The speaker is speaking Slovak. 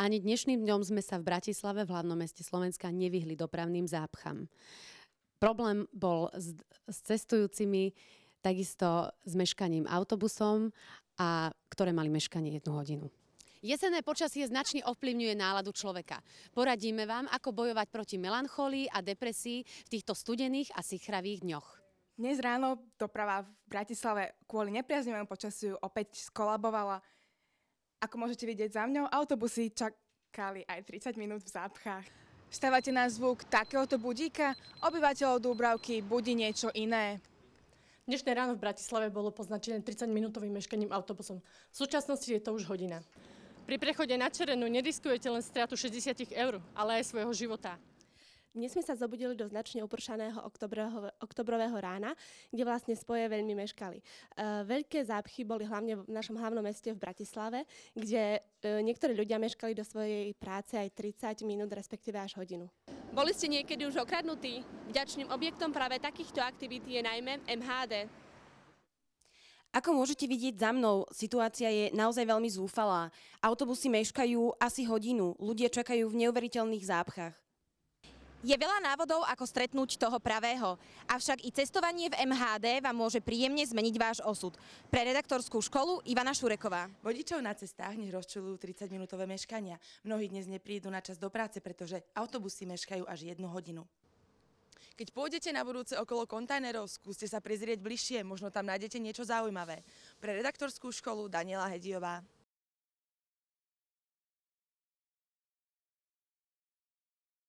Ani dnešným dňom sme sa v Bratislave, v hlavnom meste Slovenska, nevyhli dopravným zápcham. Problém bol s cestujúcimi, takisto s meškaním autobusom, ktoré mali meškanie 1 hodinu. Jesenné počasie značne ovplyvňuje náladu človeka. Poradíme vám, ako bojovať proti melancholii a depresii v týchto studených a sichravých dňoch. Dnes ráno doprava v Bratislave kvôli nepriaznivému počasiu opäť skolabovala. Ako môžete vidieť za mňou, autobusy čakali aj 30 minút v zápchách. Stávate na zvuk takéhoto budíka? Obyvateľov Dúbravky budí niečo iné. Dnešné ráno v Bratislave bolo poznačené 30-minútovým meškaním autobusom. V súčasnosti je to už hodina. Pri prechode na červenú neriskujete len stratu 60 eur, ale aj svojho života. Dnes sme sa zobudili do značne upršaného oktobrového rána, kde vlastne spoje veľmi meškali. Veľké zápchy boli hlavne v našom hlavnom meste v Bratislave, kde niektorí ľudia meškali do svojej práce aj 30 minút, respektíve až hodinu. Boli ste niekedy už okradnutí? Vďačným objektom práve takýchto aktivít je najmä MHD. Ako môžete vidieť za mnou, situácia je naozaj veľmi zúfalá. Autobusy meškajú asi hodinu, ľudia čakajú v neuveriteľných zápchách. Je veľa návodov, ako stretnúť toho pravého. Avšak i cestovanie v MHD vám môže príjemne zmeniť váš osud. Pre redaktorskú školu Ivana Šureková. Vodičov na cestách nech rozčuľujú 30-minútové meškania. Mnohí dnes neprídu na čas do práce, pretože autobusy meškajú až 1 hodinu. Keď pôjdete na budúce okolo kontajnerov, skúste sa prezrieť bližšie, možno tam nájdete niečo zaujímavé. Pre redaktorskú školu Daniela Hediová.